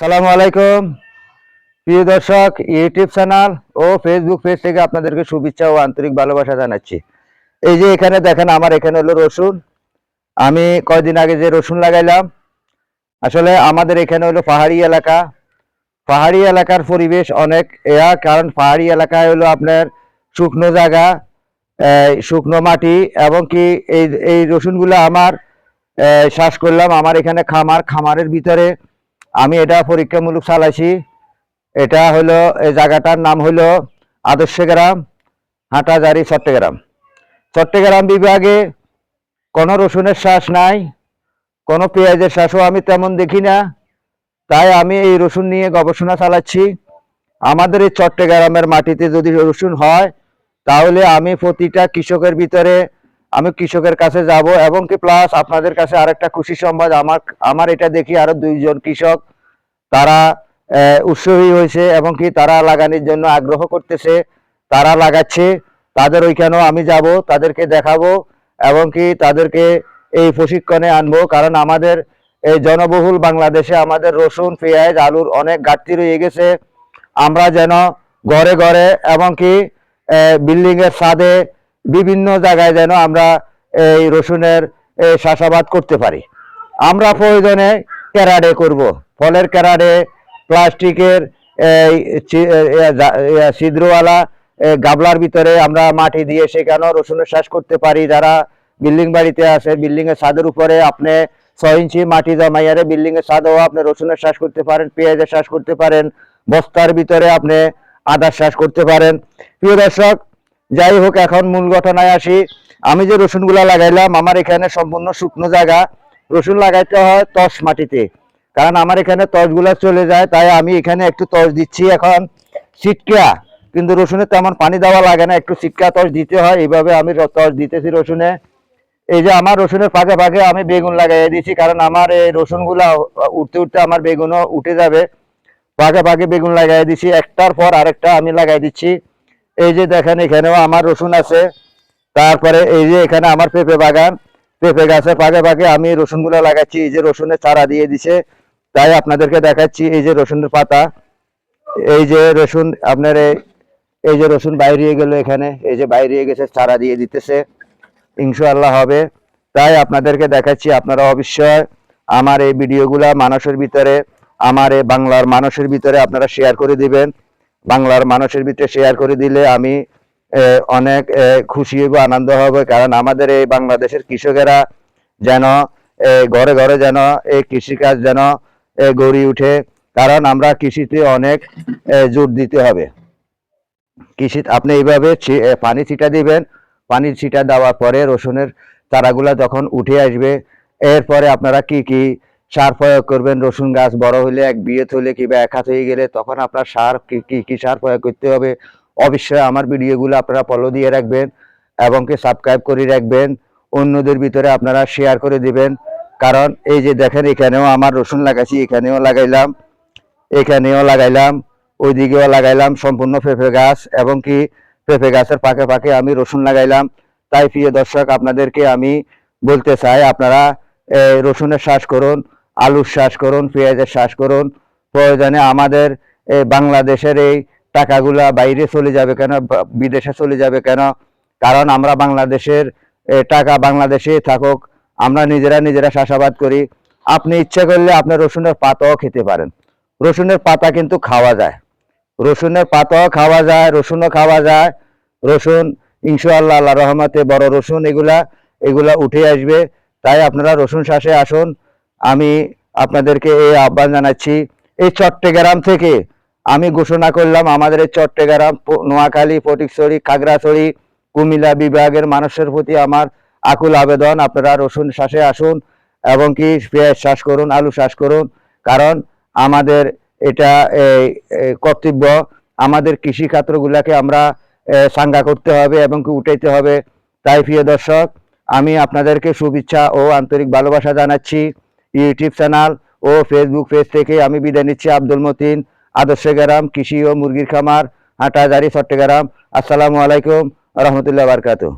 সালামু আলাইকুম প্রিয় দর্শক, ইউটিউব চ্যানেল ও ফেসবুক পেজ থেকে আপনাদেরকে শুভেচ্ছা ও আন্তরিক ভালোবাসা জানাচ্ছি। এই যে এখানে দেখেন, আমার এখানে হলো রসুন। আমি কয়েকদিন আগে যে রসুন লাগাইলাম, আসলে আমাদের এখানে হলো পাহাড়ি এলাকা। পাহাড়ি এলাকার পরিবেশ অনেক কারণ পাহাড়ি এলাকায় হলো আপনার শুকনো জায়গা, শুকনো মাটি, এবং কি এই এই রসুনগুলো আমার চাষ করলাম। আমার এখানে খামারের ভিতরে আমি এটা পরীক্ষামূলক চালাইছি। এটা হলো এই জায়গাটার নাম হলো আদর্শ গ্রাম, হাটাজারি, চট্টগ্রাম বিভাগে। কোনো রসুনের শ্বাস নাই, কোনো পেঁয়াজের শ্বাসও আমি তেমন দেখি না। তাই আমি এই রসুন নিয়ে গবেষণা চালাচ্ছি। আমাদের এই চট্টগ্রামের মাটিতে যদি রসুন হয়, তাহলে আমি প্রতিটা কৃষকের ভিতরে আমি কৃষকের কাছে যাব, এবং কি প্লাস আপনাদের কাছে আরেকটা খুশি সংবাদ, আমার এটা দেখি আরো দুইজন কৃষক তারা উৎসাহী হয়েছে, এবং কি তারা লাগানোর জন্য আগ্রহ করতেছে, তারা লাগাচ্ছে। তাদের ওইখানেও আমি যাব, তাদেরকে দেখাবো, এবং কি তাদেরকে এই প্রশিক্ষণে আনবো। কারণ আমাদের এই জনবহুল বাংলাদেশে আমাদের রসুন, পেঁয়াজ, আলুর অনেক ঘাটতি রয়ে গেছে। আমরা যেন ঘরে ঘরে এবং কি বিল্ডিং এর ছাদে বিভিন্ন জায়গায় যেন আমরা এই রসুনের চাষাবাদ করতে পারি। আমরা প্রয়োজনে ক্যারাডে করব, ফলের ক্যারাডে, প্লাস্টিকের ছিদ্রওয়ালা গাবলার ভিতরে আমরা মাটি দিয়ে সেখানেও রসুনের চাষ করতে পারি। যারা বিল্ডিং বাড়িতে আছে, বিল্ডিং এর ছাদের উপরে আপনি 6 ইঞ্চি মাটি জমাইয়ারে বিল্ডিং এর ছাদেও আপনি রসুনের চাষ করতে পারেন, পেঁয়াজের চাষ করতে পারেন, বস্তার ভিতরে আপনি আদার চাষ করতে পারেন। প্রিয় দর্শক, যাই হোক, এখন মূল ঘটনায় আসি। আমি যে রসুনগুলা লাগাইলাম, আমার এখানে সম্পূর্ণ শুকনো জায়গা। রসুন লাগাইতে হয় তস মাটিতে, কারণ আমার এখানে তসগুলা চলে যায়। তাই আমি এখানে একটু তস দিচ্ছি এখন ছিটকা, কিন্তু রসুনে তেমন পানি দেওয়া লাগে না, একটু ছিটকা তস দিতে হয়। এইভাবে আমি তস দিতেছি রসুনে। এই যে আমার রসুনের ফাঁকে ফাঁকে আমি বেগুন লাগাই দিয়েছি, কারণ আমার এই রসুনগুলা উঠতে উঠতে আমার বেগুনও উঠে যাবে। ফাঁকে ফাঁকে বেগুন লাগাই দিচ্ছি, একটার পর আরেকটা আমি লাগাই দিচ্ছি। এই যে দেখেন, এখানেও আমার রসুন আছে। তারপরে এই যে এখানে আমার পেঁপে বাগান, পেঁপে গাছের ফাঁকে ফাঁকে আমি রসুনগুলো লাগাচ্ছি। এই যে রসুনের চারা দিয়ে দিছে, তাই আপনাদেরকে দেখাচ্ছি। এই যে রসুনের পাতা, এই যে রসুন আপনার এই যে রসুন বাইরে গেল, এখানে এই যে বাইরে গেছে, চারা দিয়ে দিতেছে, ইনশাআল্লাহ হবে। তাই আপনাদেরকে দেখাচ্ছি। আপনারা অবশ্যই আমার এই ভিডিওগুলা মানুষের ভিতরে, আমার এই বাংলার মানুষের ভিতরে আপনারা শেয়ার করে দিবেন। বাংলার মানুষের ভিতরে শেয়ার করে দিলে আমি অনেক খুশি হব, আনন্দ হবে। কারণ আমাদের এই বাংলাদেশের কৃষকেরা যেন ঘরে ঘরে যেন এই কৃষিকাজ যেন গড়ে উঠে। কারণ আমরা কৃষিতে অনেক জোর দিতে হবে। কৃষি আপনি এইভাবে পানি ছিটা দিবেন। পানি ছিটা দেওয়ার পরে রসুনের চারাগুলা যখন উঠে আসবে, এরপরে আপনারা কি কি সার প্রয়োগ করবেন। রসুন গাছ বড় হলে, এক বিয়ে হলে কিংবা এক হাত হয়ে গেলে, তখন আপনার সার কি সার প্রয়োগ করতে হবে। অবশ্যই আমার ভিডিওগুলো আপনারা ফলো দিয়ে রাখবেন, এবং কি সাবস্ক্রাইব করে রাখবেন। অন্যদের ভিতরে আপনারা শেয়ার করে দিবেন। কারণ এই যে দেখেন, এখানেও আমার রসুন লাগাইছি, এখানেও লাগাইলাম, এখানেও লাগাইলাম, ওইদিকেও লাগাইলাম, সম্পূর্ণ পেঁপে গাছ, এবং কি পেঁপে গাছের ফাঁকে ফাঁকে আমি রসুন লাগাইলাম। তাই প্রিয় দর্শক, আপনাদেরকে আমি বলতে চাই, আপনারা রসুনের চাষ করুন, আলুর চাষ করুন, পেঁয়াজের চাষ করুন। প্রয়োজনে আমাদের বাংলাদেশের এই টাকাগুলা বাইরে চলে যাবে কেন, বিদেশে চলে যাবে কেন? কারণ আমরা বাংলাদেশের টাকা বাংলাদেশে থাকুক, আমরা নিজেরা চাষাবাদ করি। আপনি ইচ্ছা করলে আপনি রসুনের পাতাও খেতে পারেন। রসুনের পাতা কিন্তু খাওয়া যায়, রসুনের পাতাও খাওয়া যায়, রসুনও খাওয়া যায়। রসুন ইনশাআল্লাহ আল্লাহর রহমতে বড় রসুন এগুলা উঠে আসবে। তাই আপনারা রসুন চাষে আসুন। আমি আপনাদেরকে এই আহ্বান জানাচ্ছি। এই চট্টগ্রাম থেকে আমি ঘোষণা করলাম, আমাদের এই চট্টগ্রাম, নোয়াখালী, ফটিকছড়ি, খাগড়াছড়ি, কুমিল্লা বিভাগের মানুষের প্রতি আমার আকুল আবেদন, আপনারা রসুন চাষে আসুন, এবং কি পেঁয়াজ চাষ করুন, আলু চাষ করুন। কারণ আমাদের এটা কর্তব্য। আমাদের কৃষি ক্ষেত্রগুলাকে আমরা চাঙ্গা করতে হবে এবং কি উঠাইতে হবে। তাই প্রিয় দর্শক, আমি আপনাদেরকে শুভেচ্ছা ও আন্তরিক ভালোবাসা জানাচ্ছি। ইউটিউব চ্যানেল ও ফেসবুক পেজ থেকে আমি বিদায় নিচ্ছি। আব্দুল মতিন, আদর্শ গ্রাম, কৃষি ও মুরগির খামার, হাটাজারি, চট্টগ্রাম। আসসালামু আলাইকুম রহমতুল্লাহ বারকাতুহু।